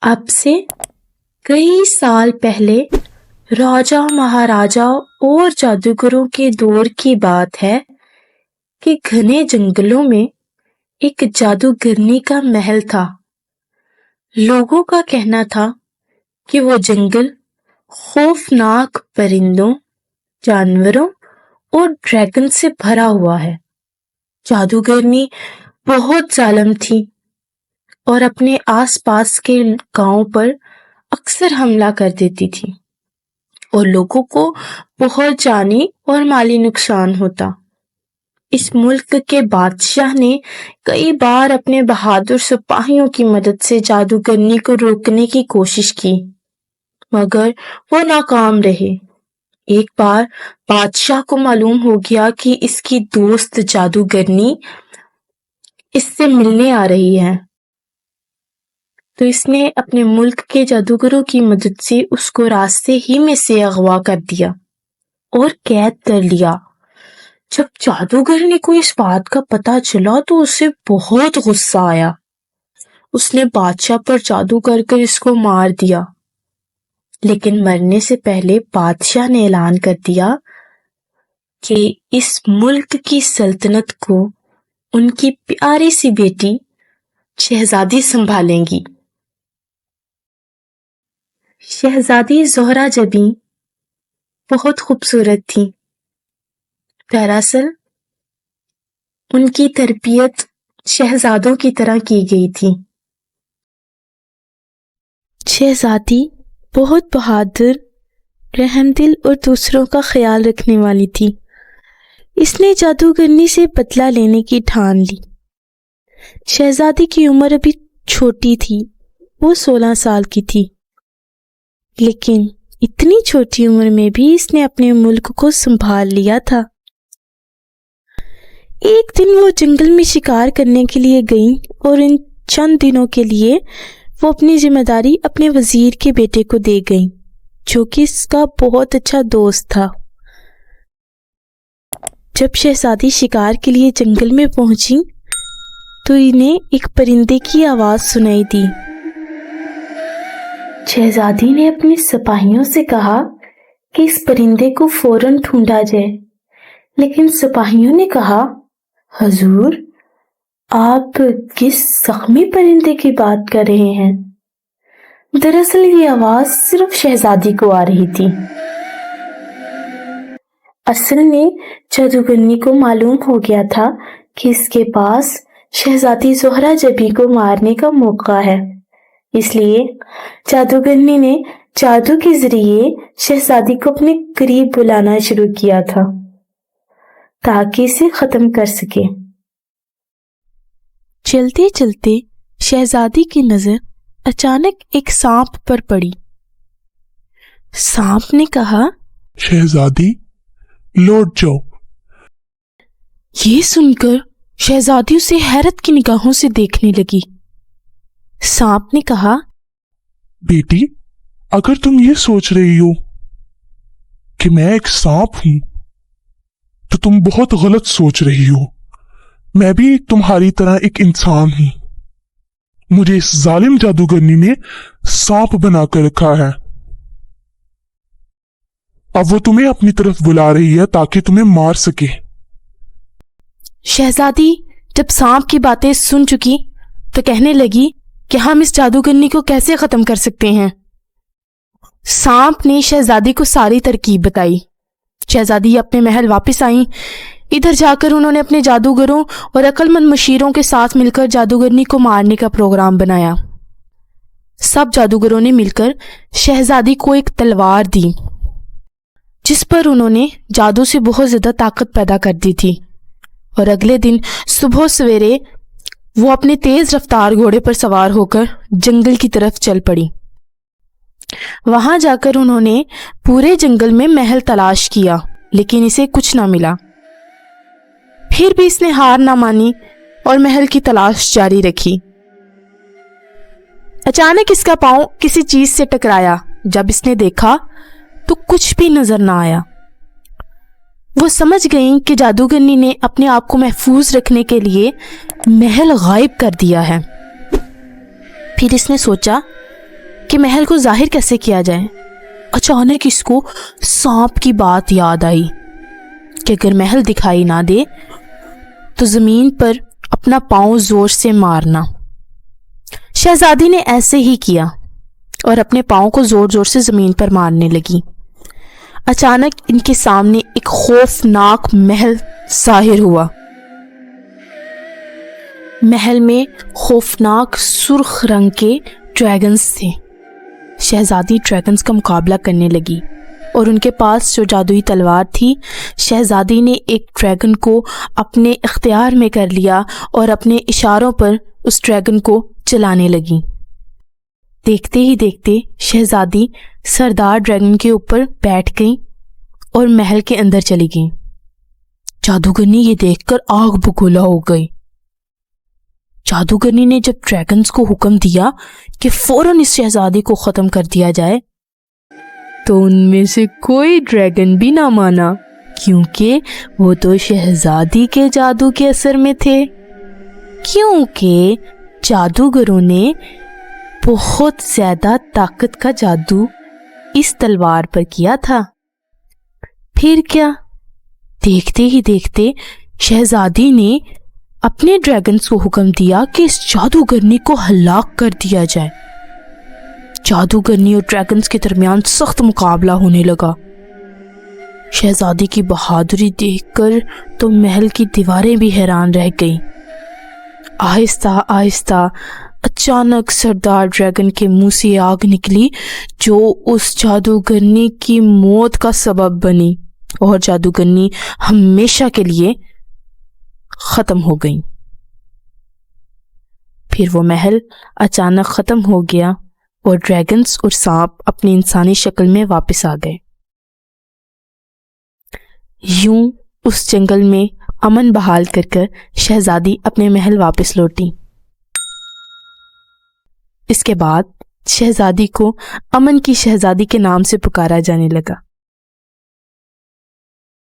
अब से कई साल पहले राजा महाराजा और जादूगरों के दौर की बात है कि घने जंगलों में एक जादूगरनी का महल था। लोगों का कहना था कि वो जंगल खौफनाक परिंदों, जानवरों और ड्रैगन से भरा हुआ है। जादूगरनी बहुत जालिम थी और अपने आसपास के गांवों पर अक्सर हमला कर देती थी और लोगों को बहुत जानी और माली नुकसान होता। इस मुल्क के बादशाह ने कई बार अपने बहादुर सिपाहियों की मदद से जादूगरनी को रोकने की कोशिश की, मगर वो नाकाम रहे। एक बार बादशाह को मालूम हो गया कि इसकी दोस्त जादूगरनी इससे मिलने आ रही है, तो इसने अपने मुल्क के जादूगरों की मदद से उसको रास्ते ही में से अगवा कर दिया और कैद कर लिया। जब जादूगरनी को इस बात का पता चला तो उसे बहुत गुस्सा आया। उसने बादशाह पर जादू कर इसको मार दिया, लेकिन मरने से पहले बादशाह ने ऐलान कर दिया कि इस मुल्क की सल्तनत को उनकी प्यारी सी बेटी शहजादी संभालेंगी। शहजादी ज़ोहरा जबीं बहुत खूबसूरत थी। दरअसल उनकी तरबियत शहजादों की तरह की गई थी। शहजादी बहुत बहादुर, रहमदिल और दूसरों का ख्याल रखने वाली थी। इसने जादूगरनी से बदला लेने की ठान ली। शहजादी की उम्र अभी छोटी थी, वो 16 साल की थी, लेकिन इतनी छोटी उम्र में भी इसने अपने मुल्क को संभाल लिया था। एक दिन वो जंगल में शिकार करने के लिए गई और इन चंद दिनों के लिए वो अपनी जिम्मेदारी अपने वजीर के बेटे को दे गई, जो कि इसका बहुत अच्छा दोस्त था। जब शहजादी शिकार के लिए जंगल में पहुंची तो इन्हें एक परिंदे की आवाज सुनाई दी। शहजादी ने अपने सिपाहियों से कहा कि इस परिंदे को फौरन ढूंढा जाए, लेकिन सिपाहियों ने कहा, हजूर, आप किस जख्मी परिंदे की बात कर रहे हैं? दरअसल ये आवाज सिर्फ शहजादी को आ रही थी। असल में जादूगरनी को मालूम हो गया था कि इसके पास शहजादी ज़ोहरा जबीं को मारने का मौका है, इसलिए जादूगरनी ने जादू के जरिए शहजादी को अपने करीब बुलाना शुरू किया था ताकि इसे खत्म कर सके। चलते चलते शहजादी की नजर अचानक एक सांप पर पड़ी। सांप ने कहा, शहजादी, लौट जाओ। ये सुनकर शहजादी उसे हैरत की निगाहों से देखने लगी। सांप ने कहा, बेटी, अगर तुम ये सोच रही हो कि मैं एक सांप हूं तो तुम बहुत गलत सोच रही हो। मैं भी तुम्हारी तरह एक इंसान हूं। मुझे इस जालिम जादूगरनी ने सांप बनाकर रखा है। अब वो तुम्हें अपनी तरफ बुला रही है ताकि तुम्हें मार सके। शहजादी जब सांप की बातें सुन चुकी तो कहने लगी कि हम इस जादूगरनी को कैसे खत्म कर सकते हैं। सांप ने शहजादी को सारी तरकीब बताई। शहजादी अपने महल वापस आई। इधर जाकर उन्होंने अपने जादूगरों और अक्लमंद मशीरों के साथ मिलकर जादूगरनी को मारने का प्रोग्राम बनाया। सब जादूगरों ने मिलकर शहजादी को एक तलवार दी, जिस पर उन्होंने जादू से बहुत ज्यादा ताकत पैदा कर दी थी। और अगले दिन सुबह सवेरे वो अपने तेज रफ्तार घोड़े पर सवार होकर जंगल की तरफ चल पड़ी। वहां जाकर उन्होंने पूरे जंगल में महल तलाश किया, लेकिन इसे कुछ ना मिला। फिर भी इसने हार ना मानी और महल की तलाश जारी रखी। अचानक इसका पांव किसी चीज से टकराया। जब इसने देखा तो कुछ भी नजर ना आया। वो समझ गई कि जादूगरनी ने अपने आप को महफूज रखने के लिए महल गायब कर दिया है। फिर इसने सोचा کہ محل کو ظاہر کیسے کیا جائے۔ اچانک اس کو سانپ کی بات یاد آئی کہ اگر محل دکھائی نہ دے تو زمین پر اپنا پاؤں زور سے مارنا۔ شہزادی نے ایسے ہی کیا اور اپنے پاؤں کو زور زور سے زمین پر مارنے لگی۔ اچانک ان کے سامنے ایک خوفناک محل ظاہر ہوا۔ محل میں خوفناک سرخ رنگ کے ڈریگنز تھے۔ شہزادی ڈریگنز کا مقابلہ کرنے لگی اور ان کے پاس جو جادوئی تلوار تھی، شہزادی نے ایک ڈریگن کو اپنے اختیار میں کر لیا اور اپنے اشاروں پر اس ڈریگن کو چلانے لگی۔ دیکھتے ہی دیکھتے شہزادی سردار ڈریگن کے اوپر بیٹھ گئی اور محل کے اندر چلی گئی۔ جادوگرنی یہ دیکھ کر آگ بگولا ہو گئی۔ جادوگرنی نے جب ڈریگنز کو حکم دیا کہ فوراً اس شہزادی کو ختم کر دیا جائے تو ان میں سے کوئی ڈریگن بھی نہ مانا، کیونکہ وہ تو شہزادی کے جادو کے اثر میں تھے، کیونکہ جادوگروں نے بہت زیادہ طاقت کا جادو اس تلوار پر کیا تھا۔ پھر کیا، دیکھتے ہی دیکھتے شہزادی نے اپنے ڈریگنز کو حکم دیا کہ اس جادوگرنی کو ہلاک کر دیا جائے۔ جادوگرنی اور ڈریگنز کے درمیان سخت مقابلہ ہونے لگا۔ شہزادی کی بہادری دیکھ کر تو محل کی دیواریں بھی حیران رہ گئیں۔ آہستہ آہستہ اچانک سردار ڈریگن کے منہ سے آگ نکلی جو اس جادوگرنی کی موت کا سبب بنی اور جادوگرنی ہمیشہ کے لیے ختم ہو گئی۔ پھر وہ محل اچانک ختم ہو گیا اور ڈریگنز اور سانپ اپنی انسانی شکل میں واپس آ گئے۔ یوں اس جنگل میں امن بحال کر شہزادی اپنے محل واپس لوٹی۔ اس کے بعد شہزادی کو امن کی شہزادی کے نام سے پکارا جانے لگا۔